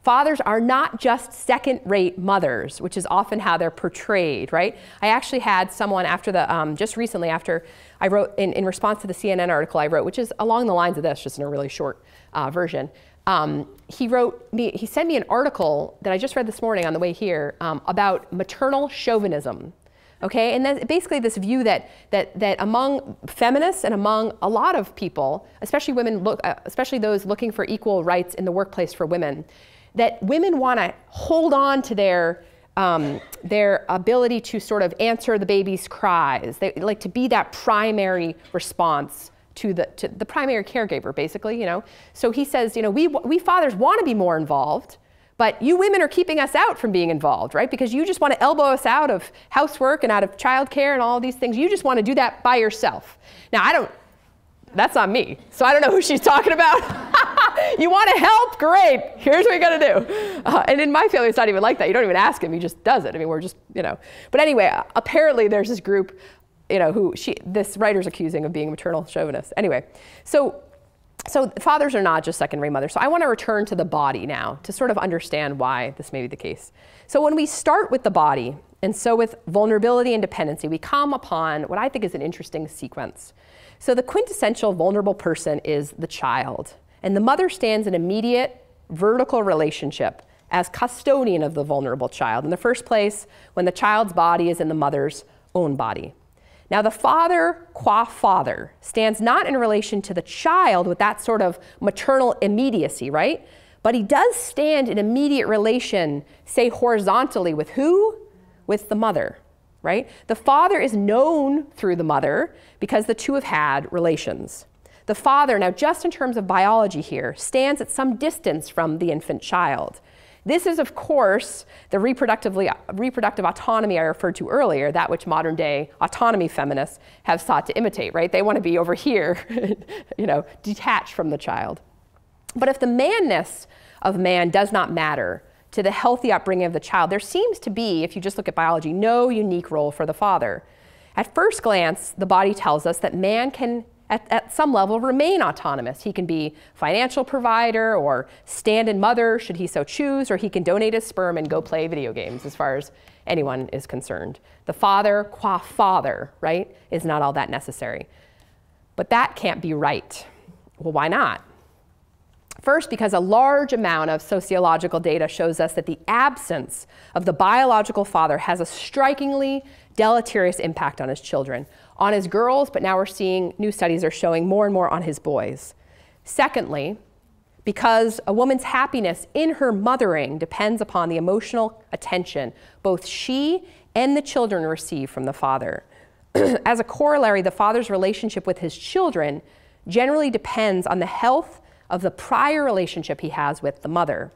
Fathers are not just second-rate mothers, which is often how they're portrayed, right? I actually had someone after the, just recently after I wrote, in response to the CNN article I wrote, which is along the lines of this, just in a really short version. He sent me an article that I just read this morning on the way here about maternal chauvinism. Okay, and that's basically this view that among feminists and among a lot of people, especially women, especially those looking for equal rights in the workplace for women, that women want to hold on to their ability to sort of answer the baby's cries. They like to be that primary response to the primary caregiver, basically, you know. So he says, you know, we fathers want to be more involved, but you women are keeping us out from being involved, right? Because you just want to elbow us out of housework and out of childcare and all these things. You just want to do that by yourself. Now, that's not me. So I don't know who she's talking about. You want to help? Great. Here's what you got to do. And in my family, it's not even like that. You don't even ask him. He just does it. I mean, we're just, you know. But anyway, apparently there's this group, you know, who this writer's accusing of being a maternal chauvinist. Anyway, so fathers are not just secondary mothers. So I want to return to the body now to sort of understand why this may be the case. So when we start with the body, and so with vulnerability and dependency, we come upon what I think is an interesting sequence. So the quintessential vulnerable person is the child. And the mother stands in immediate vertical relationship as custodian of the vulnerable child. In the first place, when the child's body is in the mother's own body. Now the father, qua father, stands not in relation to the child with that sort of maternal immediacy, right? But he does stand in immediate relation, say horizontally, with who? With the mother, right? The father is known through the mother because the two have had relations. The father, now just in terms of biology here, stands at some distance from the infant child. This is, of course, the reproductive autonomy I referred to earlier, that which modern day autonomy feminists have sought to imitate, right? They want to be over here, you know, detached from the child. But if the manness of man does not matter to the healthy upbringing of the child, there seems to be, if you just look at biology, no unique role for the father. At first glance, the body tells us that man can at some level remain autonomous. He can be financial provider or stand-in mother should he so choose, or he can donate his sperm and go play video games as far as anyone is concerned. The father, qua father, right, is not all that necessary. But that can't be right. Well, why not? First, because a large amount of sociological data shows us that the absence of the biological father has a strikingly deleterious impact on his children, on his girls, but now we're seeing new studies are showing more and more on his boys. Secondly, because a woman's happiness in her mothering depends upon the emotional attention both she and the children receive from the father. As a corollary, the father's relationship with his children generally depends on the health of the prior relationship he has with the mother.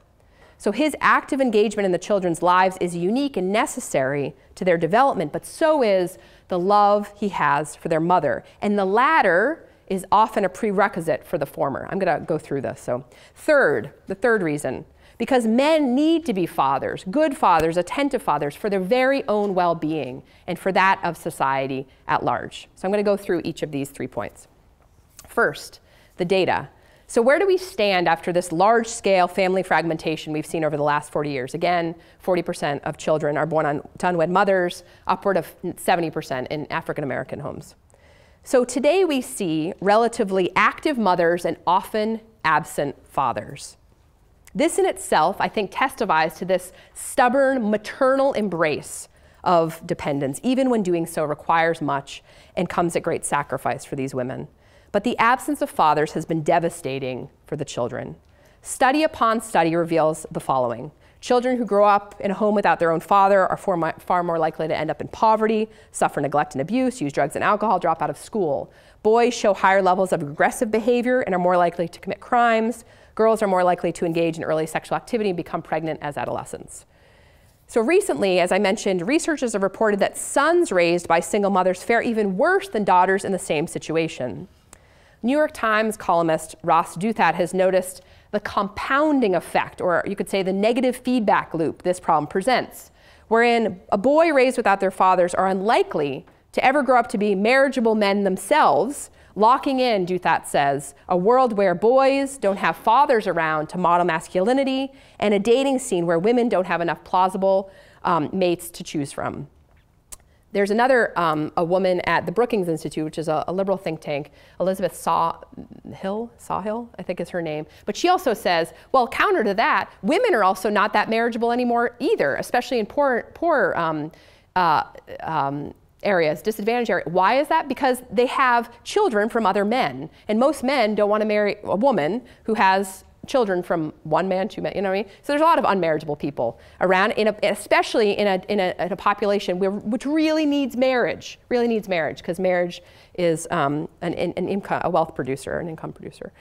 So his active engagement in the children's lives is unique and necessary to their development, but so is the love he has for their mother. And the latter is often a prerequisite for the former. I'm going to go through this. So the third reason, because men need to be fathers, good fathers, attentive fathers, for their very own well-being and for that of society at large. So I'm going to go through each of these 3 points. First, the data. So where do we stand after this large-scale family fragmentation we've seen over the last 40 years? Again, 40% of children are born to unwed mothers, upward of 70% in African-American homes. So today we see relatively active mothers and often absent fathers. This in itself, I think, testifies to this stubborn maternal embrace of dependence, even when doing so requires much and comes at great sacrifice for these women. But the absence of fathers has been devastating for the children. Study upon study reveals the following. Children who grow up in a home without their own father are far more likely to end up in poverty, suffer neglect and abuse, use drugs and alcohol, drop out of school. Boys show higher levels of aggressive behavior and are more likely to commit crimes. Girls are more likely to engage in early sexual activity and become pregnant as adolescents. So recently, as I mentioned, researchers have reported that sons raised by single mothers fare even worse than daughters in the same situation. New York Times columnist Ross Dyad has noticed the compounding effect, or you could say the negative feedback loop this problem presents, wherein a boy raised without their fathers are unlikely to ever grow up to be marriageable men themselves, locking in, Dyad says, a world where boys don't have fathers around to model masculinity and a dating scene where women don't have enough plausible mates to choose from. There's another, a woman at the Brookings Institute, which is a liberal think tank, Elizabeth Sawhill, I think is her name. But she also says, well, counter to that, women are also not that marriageable anymore either, especially in poor areas, disadvantaged areas. Why is that? Because they have children from other men. And most men don't want to marry a woman who has children from one man, two men, you know what I mean? So there's a lot of unmarriageable people around, especially in a population which really needs marriage, because marriage is a wealth producer, an income producer.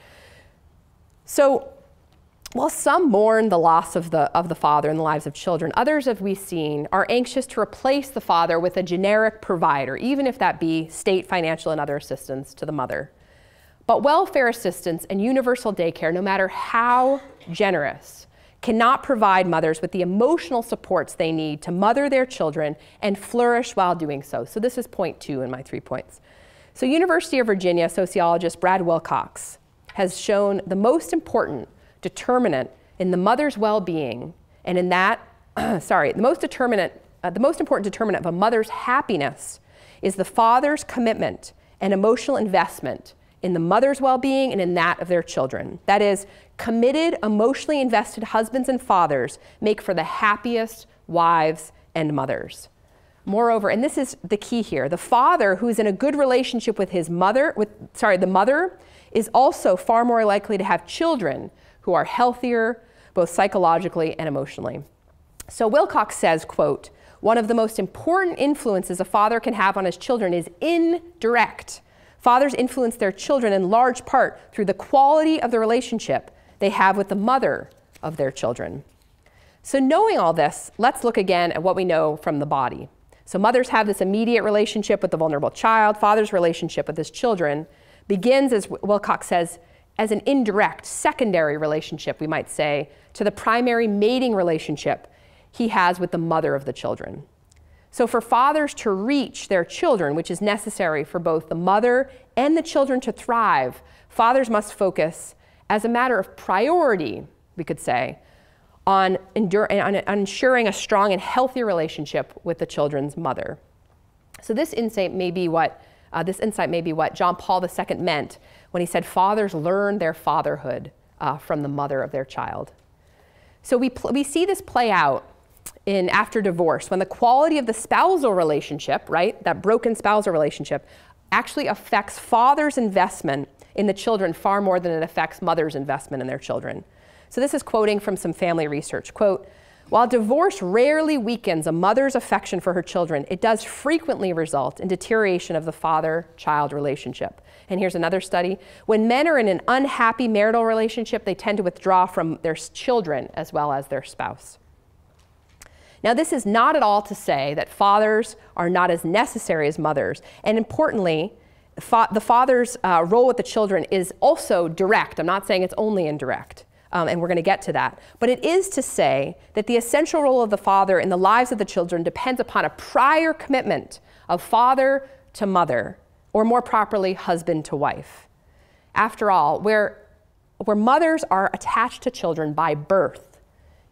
So while some mourn the loss of the father in the lives of children, others, as we've seen, are anxious to replace the father with a generic provider, even if that be state financial and other assistance to the mother. But welfare assistance and universal daycare, no matter how generous, cannot provide mothers with the emotional supports they need to mother their children and flourish while doing so. So this is point 2 in my 3 points. So University of Virginia sociologist Brad Wilcox has shown the most important determinant in the mother's well-being, and in that, the most important determinant of a mother's happiness is the father's commitment and emotional investment in the mother's well-being and in that of their children. That is, committed, emotionally invested husbands and fathers make for the happiest wives and mothers. Moreover, and this is the key here, the father who's in a good relationship with his mother, the mother, is also far more likely to have children who are healthier, both psychologically and emotionally. So Wilcox says, quote, "One of the most important influences a father can have on his children is indirect. Fathers influence their children in large part through the quality of the relationship they have with the mother of their children." So knowing all this, let's look again at what we know from the body. So mothers have this immediate relationship with the vulnerable child. Father's relationship with his children begins, as Wilcox says, as an indirect, secondary relationship, we might say, to the primary mating relationship he has with the mother of the children. So for fathers to reach their children, which is necessary for both the mother and the children to thrive, fathers must focus, as a matter of priority, we could say, on ensuring a strong and healthy relationship with the children's mother. So this insight may be what John Paul II meant when he said fathers learn their fatherhood from the mother of their child. So we see this play out after divorce, when the quality of the spousal relationship, right, that broken spousal relationship, actually affects father's investment in the children far more than it affects mother's investment in their children. So this is quoting from some family research. Quote, "While divorce rarely weakens a mother's affection for her children, it does frequently result in deterioration of the father-child relationship." And here's another study. "When men are in an unhappy marital relationship, they tend to withdraw from their children as well as their spouse." Now, this is not at all to say that fathers are not as necessary as mothers. And importantly, the father's role with the children is also direct. I'm not saying it's only indirect. And we're going to get to that. But it is to say that the essential role of the father in the lives of the children depends upon a prior commitment of father to mother, or more properly, husband to wife. After all, where mothers are attached to children by birth,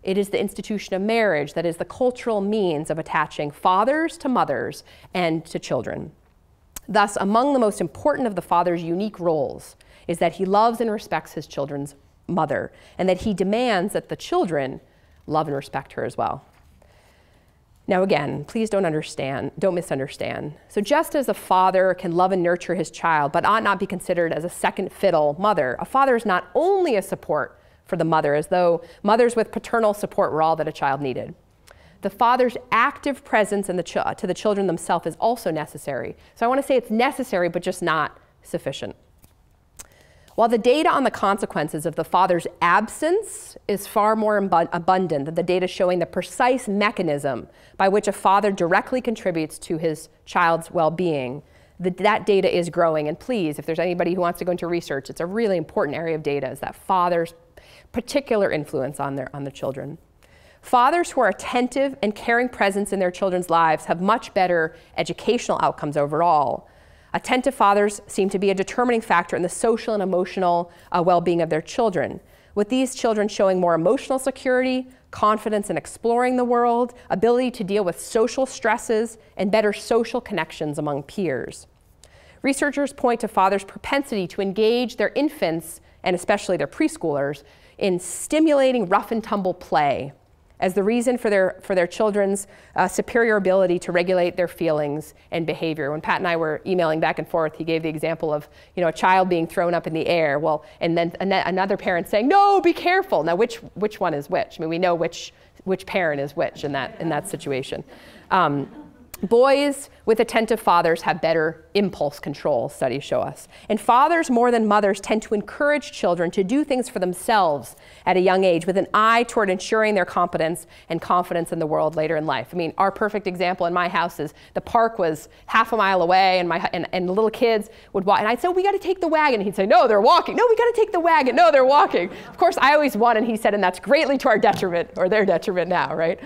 it is the institution of marriage that is the cultural means of attaching fathers to mothers and to children. Thus, among the most important of the father's unique roles is that he loves and respects his children's mother, and that he demands that the children love and respect her as well. Now again, please don't misunderstand. So just as a father can love and nurture his child, but ought not be considered as a second fiddle mother, a father is not only a support for the mother, as though mothers with paternal support were all that a child needed. The father's active presence to the children themselves is also necessary. So I want to say it's necessary, but just not sufficient. While the data on the consequences of the father's absence is far more abundant than the data showing the precise mechanism by which a father directly contributes to his child's well-being, that data is growing. And please, if there's anybody who wants to go into research, it's a really important area of data, is that father's particular influence on the children. Fathers who are attentive and caring presence in their children's lives have much better educational outcomes overall. Attentive fathers seem to be a determining factor in the social and emotional well-being of their children, with these children showing more emotional security, confidence in exploring the world, ability to deal with social stresses, and better social connections among peers. Researchers point to fathers' propensity to engage their infants, and especially their preschoolers, in stimulating rough and tumble play, as the reason for their children's superior ability to regulate their feelings and behavior. When Pat and I were emailing back and forth, he gave the example of, a child being thrown up in the air. Well, and then another parent saying, "No, be careful." Now, which one is which? I mean, we know which parent is which in that situation. Boys with attentive fathers have better impulse control, studies show us. And fathers more than mothers tend to encourage children to do things for themselves at a young age with an eye toward ensuring their competence and confidence in the world later in life. I mean, our perfect example in my house is the park was half a mile away, and the little kids would walk. And I'd say, "We got to take the wagon." And he'd say, "No, they're walking." "No, we got to take the wagon." "No, they're walking." Of course, I always won, and he said, "And that's greatly to our detriment," or their detriment now, right?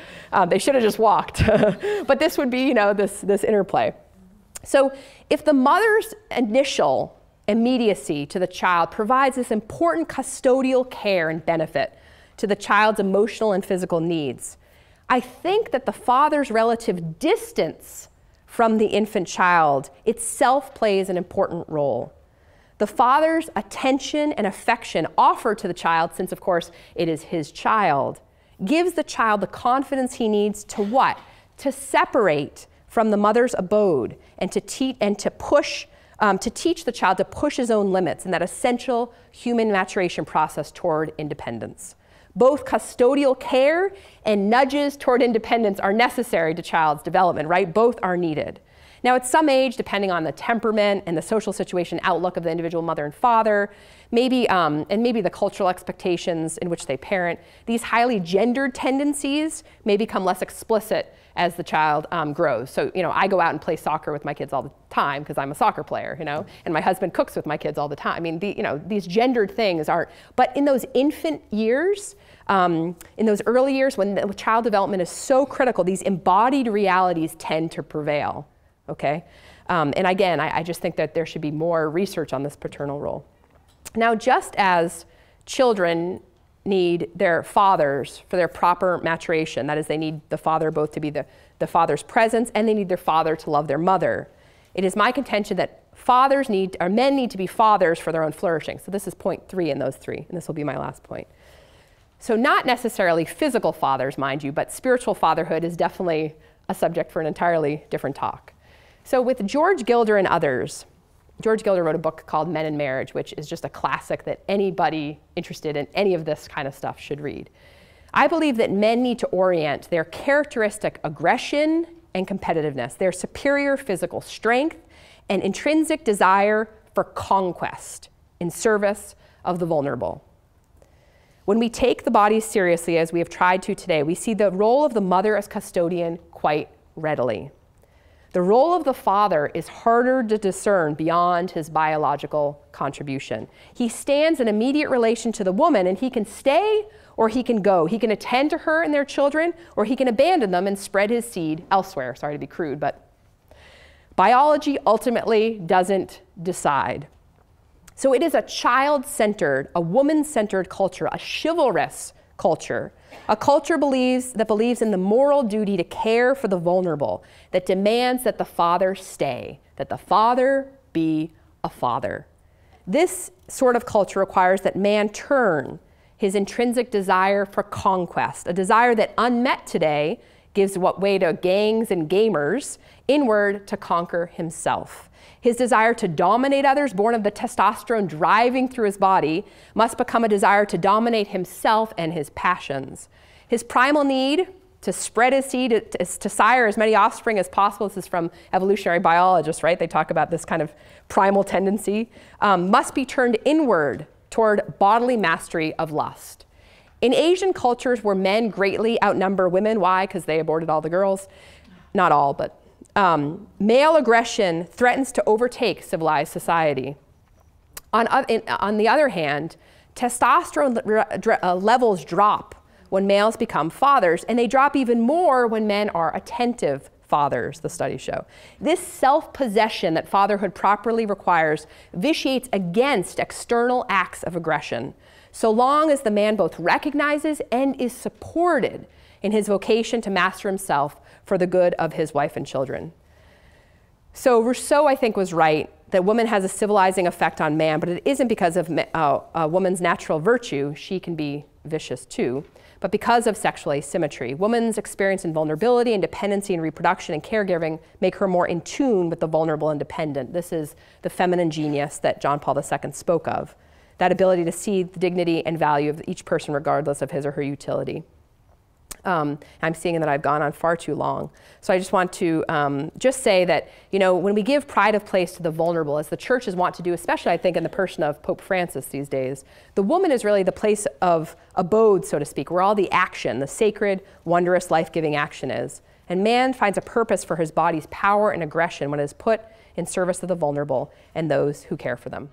They should have just walked. But this would be, this interplay. So if the mother's initial immediacy to the child provides this important custodial care and benefit to the child's emotional and physical needs, I think that the father's relative distance from the infant child itself plays an important role. The father's attention and affection offered to the child, since of course it is his child, gives the child the confidence he needs to what? To separate from the mother's abode and to teach the child to push his own limits in that essential human maturation process toward independence. Both custodial care and nudges toward independence are necessary to child's development, right? Both are needed. Now, at some age, depending on the temperament and the social situation outlook of the individual mother and father, maybe the cultural expectations in which they parent, these highly gendered tendencies may become less explicit as the child grows. So, I go out and play soccer with my kids all the time because I'm a soccer player, and my husband cooks with my kids all the time. I mean, these gendered things aren't, but in those infant years, in those early years when the child development is so critical, these embodied realities tend to prevail, okay? And again, I just think that there should be more research on this paternal role. Now, just as children need their fathers for their proper maturation, that is, they need the father both to be the father's presence and they need their father to love their mother. It is my contention that men need to be fathers for their own flourishing. So this is point 3 in those 3, and this will be my last point. So not necessarily physical fathers, mind you, but spiritual fatherhood is definitely a subject for an entirely different talk. So with George Gilder and others, George Gilder wrote a book called Men and Marriage, which is just a classic that anybody interested in any of this kind of stuff should read. I believe that men need to orient their characteristic aggression and competitiveness, their superior physical strength and intrinsic desire for conquest in service of the vulnerable. When we take the body seriously, as we have tried to today, we see the role of the mother as custodian quite readily. The role of the father is harder to discern beyond his biological contribution. He stands in immediate relation to the woman, and he can stay or he can go. He can attend to her and their children, or he can abandon them and spread his seed elsewhere. Sorry to be crude, but biology ultimately doesn't decide. So it is a child-centered, a woman-centered culture, a chivalrous culture, a culture that believes in the moral duty to care for the vulnerable, that demands that the father stay, that the father be a father. This sort of culture requires that man turn his intrinsic desire for conquest, a desire that unmet today gives way to gangs and gamers, inward to conquer himself. His desire to dominate others, born of the testosterone driving through his body, must become a desire to dominate himself and his passions. His primal need to spread his seed, to sire as many offspring as possible, this is from evolutionary biologists, right? They talk about this kind of primal tendency, must be turned inward toward bodily mastery of lust. In Asian cultures where men greatly outnumber women, why? Because they aborted all the girls. Not all, but male aggression threatens to overtake civilized society. On the other hand, testosterone levels drop when males become fathers, and they drop even more when men are attentive fathers, the studies show. This self-possession that fatherhood properly requires vitiates against external acts of aggression, so long as the man both recognizes and is supported in his vocation to master himself for the good of his wife and children. So Rousseau, I think, was right that woman has a civilizing effect on man, but it isn't because of a woman's natural virtue. She can be vicious too, but because of sexual asymmetry. Woman's experience in vulnerability and dependency in reproduction and caregiving make her more in tune with the vulnerable and dependent. This is the feminine genius that John Paul II spoke of, that ability to see the dignity and value of each person regardless of his or her utility. I'm seeing that I've gone on far too long. So I just want to just say that, you know, when we give pride of place to the vulnerable, as the churches want to do, especially I think in the person of Pope Francis these days, the woman is really the place of abode, so to speak, where all the action, the sacred, wondrous, life-giving action is. And man finds a purpose for his body's power and aggression when it is put in service of the vulnerable and those who care for them.